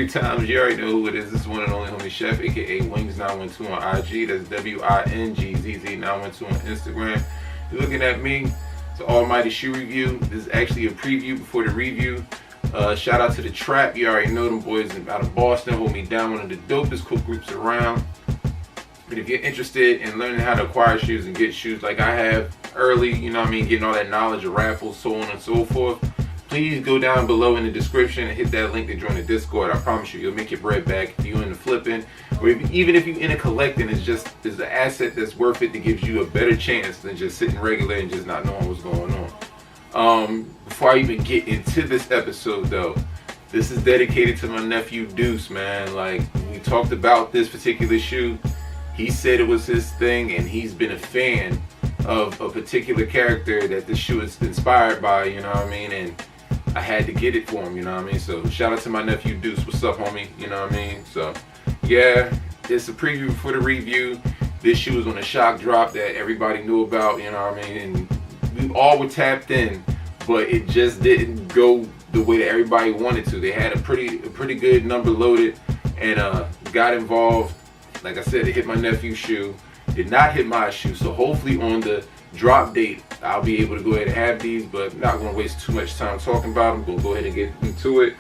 3 times. You already know who it is. This is one and only homie Chef, aka Wings912 on IG. That's WINGZZ912 on Instagram. You're looking at me. It's an almighty shoe review. This is actually a preview before the review. Shout out to the Trap. You already know them boys out of Boston. Hold me down, one of the dopest cook groups around. But if you're interested in learning how to acquire shoes and get shoes like I have early, you know what I mean, getting all that knowledge of Raffle, so on and so forth, please go down below in the description and hit that link to join the Discord. I promise you, you'll make your bread back if you're into flipping, or even if you're into collecting. It's an asset that's worth it, that gives you a better chance than just sitting regular and just not knowing what's going on. Before I even get into this episode though, this is dedicated to my nephew Deuce, man. Like, we talked about this particular shoe. He said it was his thing, and he's been a fan of a particular character that this shoe is inspired by, you know what I mean? And I had to get it for him, you know what I mean? So shout out to my nephew Deuce. What's up, homie? You know what I mean? So yeah, it's a preview for the review. This shoe was on a shock drop that everybody knew about, you know what I mean? And we all were tapped in, but it just didn't go the way that everybody wanted to. They had a pretty good number loaded, and got involved. Like I said, it hit my nephew's shoe. Did not hit my shoe. So hopefully on the drop date, I'll be able to go ahead and have these, but not going to waste too much time talking about them. We'll go ahead and get into it.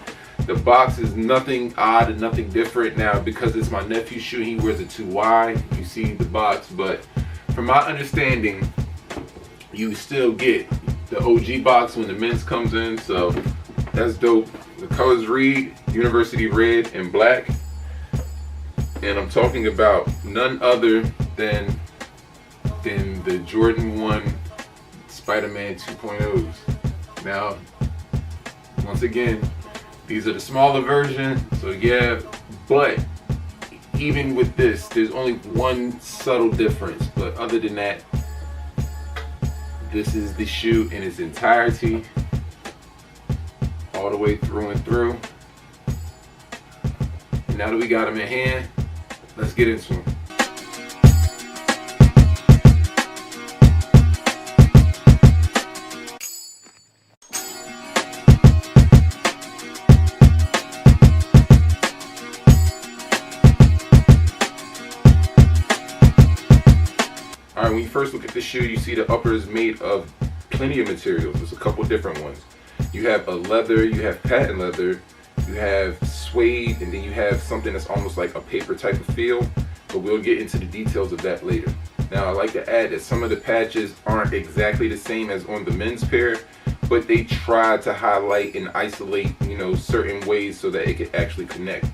The box is nothing odd and nothing different. Now, because it's my nephew's shoe, he wears a 2Y. You see the box, but from my understanding, you still get the OG box when the men's comes in, so that's dope. The colors read University Red and Black. And I'm talking about none other than the Jordan 1 Spider-Man 2.0s. Now, once again, these are the smaller version, so yeah, but even with this, there's only one subtle difference. But other than that, this is the shoe in its entirety, all the way through and through. And now that we got them in hand, let's get into them. Alright, when you first look at the shoe, you see the upper is made of plenty of materials. There's a couple different ones. You have a leather, you have patent leather, you have suede, and then you have something that's almost like a paper type of feel, but we'll get into the details of that later. Now, I like to add that some of the patches aren't exactly the same as on the men's pair, but they try to highlight and isolate, you know, certain ways so that it can actually connect.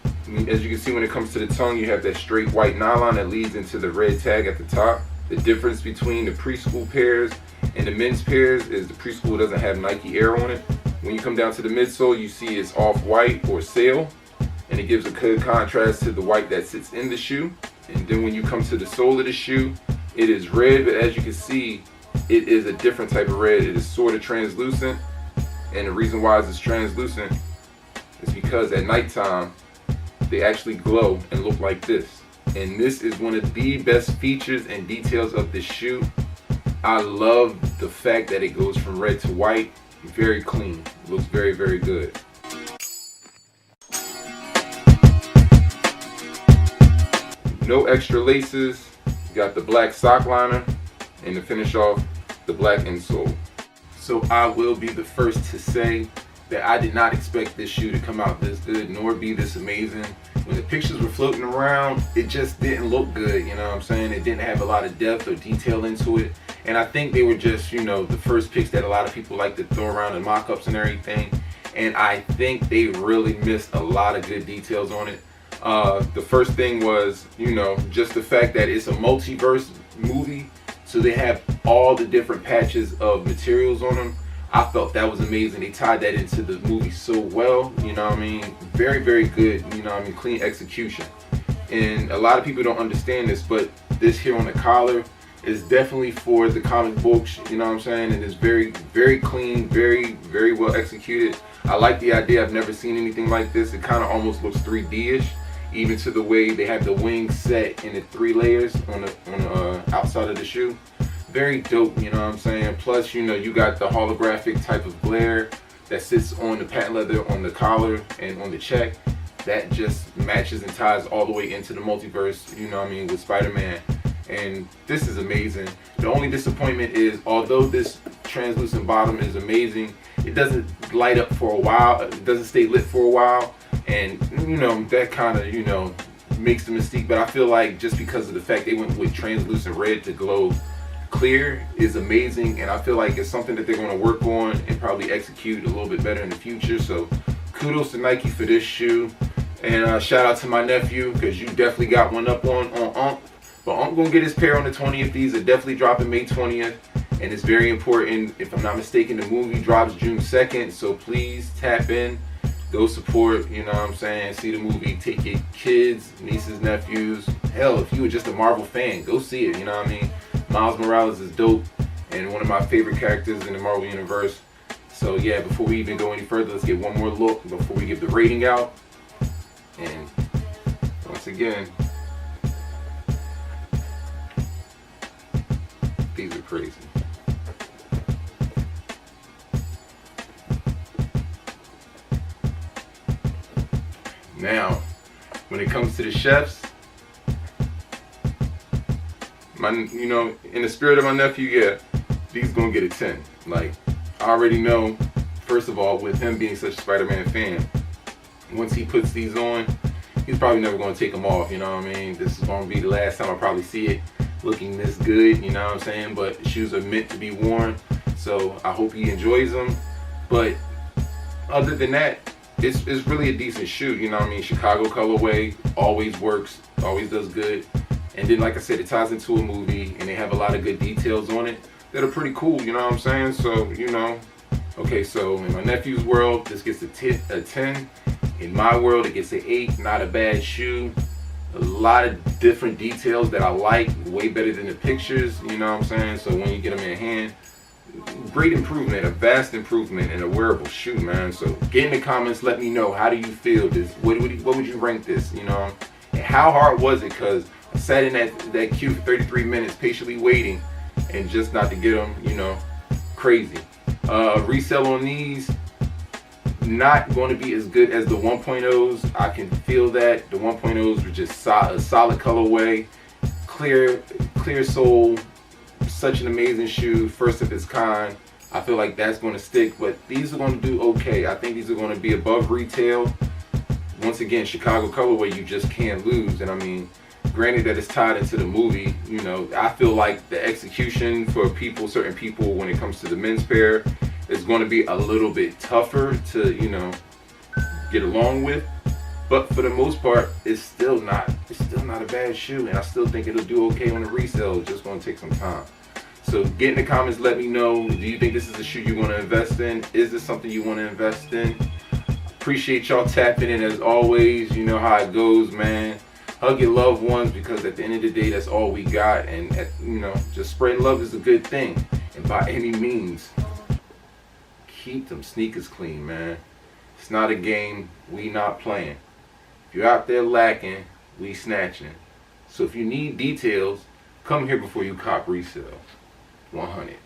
As you can see, when it comes to the tongue, you have that straight white nylon that leads into the red tag at the top. The difference between the preschool pairs and the men's pairs is the preschool doesn't have Nike Air on it. When you come down to the midsole, you see it's off-white or sail, and it gives a good contrast to the white that sits in the shoe. And then when you come to the sole of the shoe, it is red, but as you can see, it is a different type of red. It is sort of translucent, and the reason why it's translucent is because at nighttime, they actually glow and look like this. And this is one of the best features and details of this shoe. I love the fact that it goes from red to white. Very clean. It looks very, very good. No extra laces. You got the black sock liner, and to finish off, the black insole. So I will be the first to say that I did not expect this shoe to come out this good, nor be this amazing. When the pictures were floating around, it just didn't look good, you know what I'm saying? It didn't have a lot of depth or detail into it. And I think they were just, you know, the first picks that a lot of people like to throw around in mock-ups and everything. And I think they really missed a lot of good details on it. The first thing was, you know, just the fact that it's a multiverse movie. So they have all the different patches of materials on them. I felt that was amazing. They tied that into the movie so well, you know what I mean? Very, very good, you know what I mean? Clean execution. And a lot of people don't understand this, but this here on the collar is definitely for the comic books, you know what I'm saying? And it's very, very clean, very, very well executed. I like the idea. I've never seen anything like this. It kind of almost looks 3D-ish, even to the way they have the wings set in the 3 layers on the outside of the shoe. Very dope, you know what I'm saying? Plus, you know, you got the holographic type of glare that sits on the patent leather on the collar and on the check. that just matches and ties all the way into the multiverse, you know what I mean, with Spider-Man. And this is amazing. The only disappointment is, although this translucent bottom is amazing, it doesn't light up for a while. It doesn't stay lit for a while. And, you know, that kind of, you know, makes the mystique. But I feel like just because of the fact they went with translucent red to glow clear is amazing. And I feel like it's something that they're going to work on and probably execute a little bit better in the future. So kudos to Nike for this shoe. And shout out to my nephew, because you definitely got one up on Unc. But I'm going to get his pair on the 20th. These are definitely dropping May 20th. And it's very important. If I'm not mistaken, the movie drops June 2nd. So please tap in. Go support, you know what I'm saying? See the movie. Take your kids, nieces, nephews. Hell, if you were just a Marvel fan, go see it. You know what I mean? Miles Morales is dope. And one of my favorite characters in the Marvel Universe. So yeah, before we even go any further, let's get one more look before we give the rating out. And once again, these are crazy. Now, when it comes to the chefs, you know, in the spirit of my nephew, yeah, these gonna get a 10. Like, I already know, first of all, with him being such a Spider-Man fan, once he puts these on, he's probably never gonna take them off, you know what I mean? This is gonna be the last time I probably see it looking this good, you know what I'm saying? But shoes are meant to be worn, so I hope he enjoys them. But other than that, it's really a decent shoe, you know what I mean? Chicago colorway, always works, always does good. And then, like I said, it ties into a movie, and they have a lot of good details on it that are pretty cool, you know what I'm saying? So, you know, okay, so in my nephew's world, this gets a 10. In my world, it gets an 8. Not a bad shoe. A lot of different details that I like, way better than the pictures, you know what I'm saying? So when you get them in hand, great improvement, a vast improvement in a wearable shoe, man. So get in the comments, let me know, how do you feel this? What would you rank this, you know? And how hard was it? Because I sat in that queue for 33 minutes patiently waiting, and just not to get them, you know, crazy. Resale on these, not going to be as good as the 1.0s. I can feel that. The 1.0s were just a solid colorway, clear sole, such an amazing shoe, first of its kind. I feel like that's going to stick, but these are going to do okay. I think these are going to be above retail. Once again, Chicago colorway, you just can't lose. And I mean, granted that it's tied into the movie, you know, I feel like the execution for certain people when it comes to the men's pair is going to be a little bit tougher to, you know, get along with. But for the most part, it's still not a bad shoe, and I still think it'll do okay on the resale. It's just going to take some time. So get in the comments, let me know, do you think this is a shoe you want to invest in? Is this something you want to invest in? Appreciate y'all tapping in as always. You know how it goes, man. Hug your loved ones, because at the end of the day, that's all we got. And you know, just spreading love is a good thing. And by any means, keep them sneakers clean, man. It's not a game. We not playing. If you're out there lacking, we snatching. So if you need details, come here before you cop resale. 100.